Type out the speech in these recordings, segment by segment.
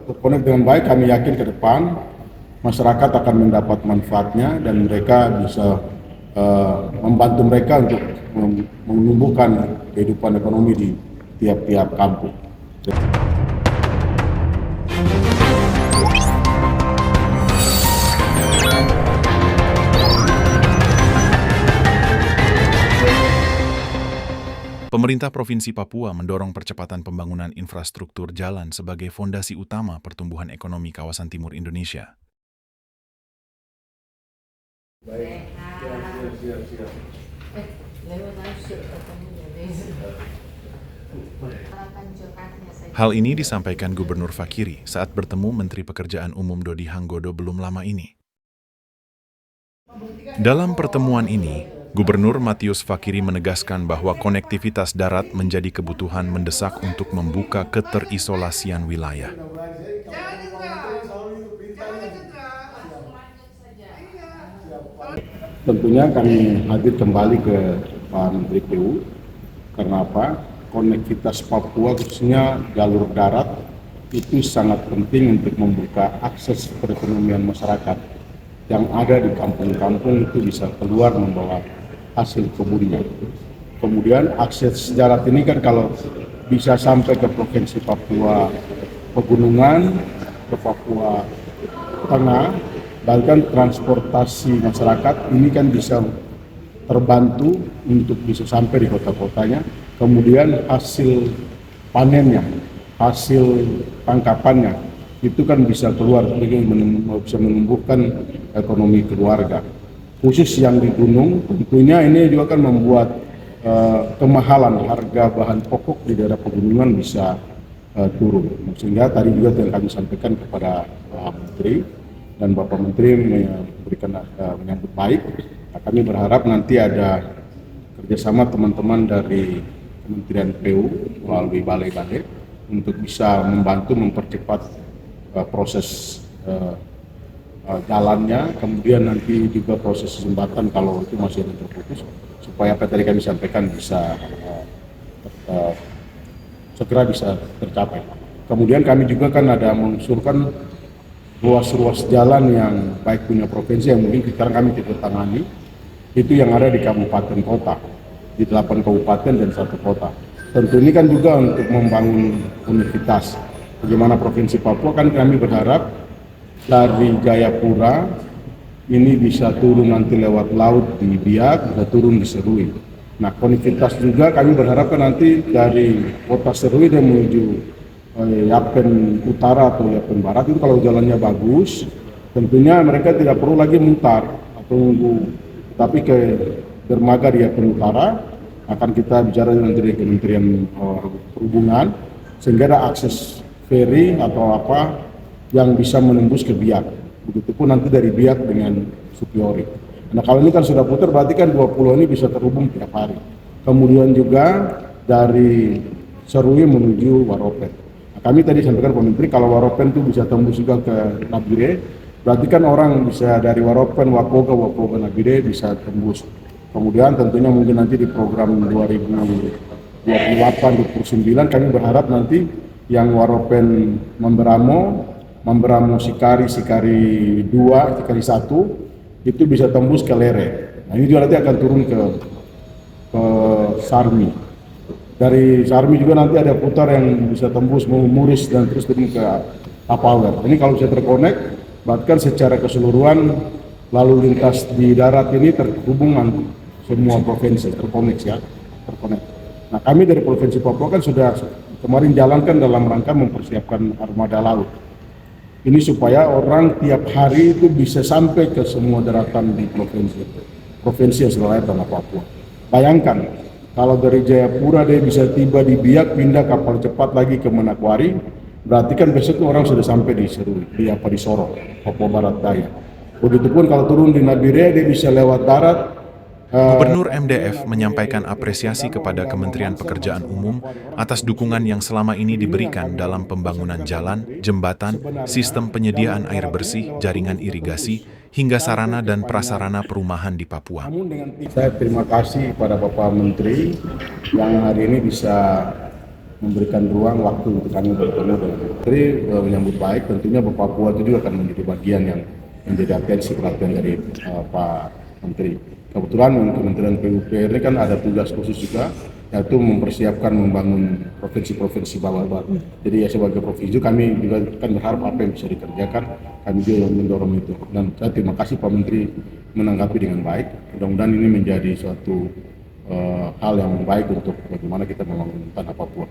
terkonek dengan baik, kami yakin ke depan masyarakat akan mendapat manfaatnya dan mereka bisa membantu mereka untuk menumbuhkan kehidupan ekonomi di tiap-tiap kampung. Pemerintah Provinsi Papua mendorong percepatan pembangunan infrastruktur jalan sebagai fondasi utama pertumbuhan ekonomi kawasan timur Indonesia. Baik, siap. Hal ini disampaikan Gubernur Fakiri saat bertemu Menteri Pekerjaan Umum Dodi Hanggodo belum lama ini. Dalam pertemuan ini, Gubernur Matius Fakiri menegaskan bahwa konektivitas darat menjadi kebutuhan mendesak untuk membuka keterisolasian wilayah. Tentunya kami hadir kembali ke Pak Menteri PU, karena apa? Konektivitas Papua khususnya jalur darat itu sangat penting untuk membuka akses perekonomian masyarakat yang ada di kampung-kampung itu bisa keluar membawa hasil kebunnya. Kemudian akses darat ini kan kalau bisa sampai ke Provinsi Papua Pegunungan, ke Papua Tengah, bahkan transportasi masyarakat ini kan bisa terbantu untuk bisa sampai di kota-kotanya. Kemudian hasil panennya, hasil tangkapannya itu kan bisa keluar, bisa menumbuhkan ekonomi keluarga. Khusus yang di gunung, tentunya ini juga akan membuat kemahalan harga bahan pokok di daerah pegunungan bisa turun. Sehingga tadi juga yang kami sampaikan kepada Pak Menteri, dan Bapak Menteri memberikan menyambut baik. Nah, kami berharap nanti ada kerjasama teman-teman dari Kementerian PU melalui balai-balai untuk bisa membantu mempercepat proses jalannya, kemudian nanti juga proses jembatan kalau itu masih ada terputus, supaya apa tadi kami sampaikan bisa segera bisa tercapai. Kemudian kami juga kan ada mengusulkan ruas-ruas jalan yang baik punya provinsi yang mungkin sekarang kami tidak tangani, itu yang ada di kabupaten kota, di 8 kabupaten dan 1 kota. Tentu ini kan juga untuk membangun universitas. Bagaimana Provinsi Papua kan kami berharap dari Jayapura ini bisa turun nanti lewat laut di Biak, bisa turun di Serui. Nah, konektivitas juga kami berharap kan nanti dari kota Serui dan menuju Yapen Utara atau Yapen Barat itu kalau jalannya bagus, tentunya mereka tidak perlu lagi mutar atau nunggu, tapi ke dermaga di Yapen Utara akan kita bicara nanti di Kementerian Perhubungan, sehingga ada akses feri atau apa yang bisa menembus ke Biak. Begitupun nanti dari Biak dengan Supiori. Nah, kalau ini kan sudah putar, berarti kan 2 pulau ini bisa terhubung tiap hari. Kemudian juga dari Serui menuju Waropen. Nah, kami tadi sampaikan Pak Menteri, kalau Waropen itu bisa tembus juga ke Nabire, berarti kan orang bisa dari Waropen, Wapoga, Nabire bisa tembus. Kemudian tentunya mungkin nanti di program 2028-2029 kami berharap nanti yang Waropen Memberamo Sikari 2, Sikari 1 itu bisa tembus ke Lere. Nah, ini juga nanti akan turun ke Sarmi. Dari Sarmi juga nanti ada putar yang bisa tembus Muris dan terus turun ke Tapawer. Ini kalau bisa terkonek, bahkan secara keseluruhan lalu lintas di darat ini terhubung semua provinsi, terkonek. Nah, kami dari Provinsi Papua kan sudah kemarin jalankan dalam rangka mempersiapkan armada laut. Ini supaya orang tiap hari itu bisa sampai ke semua daratan di provinsi yang seluruhnya tanah Papua. Bayangkan, kalau dari Jayapura dia bisa tiba di Biak, pindah kapal cepat lagi ke Manokwari, berarti kan besok orang sudah sampai di Serui, di Sorong, Papua Barat Daya. Begitupun kalau turun di Nabire, dia bisa lewat darat. Gubernur MDF menyampaikan apresiasi kepada Kementerian Pekerjaan Umum atas dukungan yang selama ini diberikan dalam pembangunan jalan, jembatan, sistem penyediaan air bersih, jaringan irigasi, hingga sarana dan prasarana perumahan di Papua. Saya terima kasih pada Bapak Menteri yang hari ini bisa memberikan ruang waktu untuk kami bertemu dengan Menteri, menyambut baik. Tentunya Papua itu juga akan menjadi bagian yang menjadi atensi perhatian dari Pak Menteri. Kebetulan Kementerian PUPR ini kan ada tugas khusus juga, yaitu mempersiapkan membangun provinsi-provinsi bawah. Jadi ya sebagai provinsi kami juga kan berharap apa yang bisa dikerjakan, kami juga mendorong itu. Dan saya terima kasih Pak Menteri menanggapi dengan baik. Mudah-mudahan ini menjadi suatu hal yang baik untuk bagaimana kita membangun tanah Papua.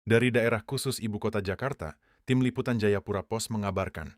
Dari daerah khusus Ibu Kota Jakarta, Tim Liputan Jayapura Pos mengabarkan.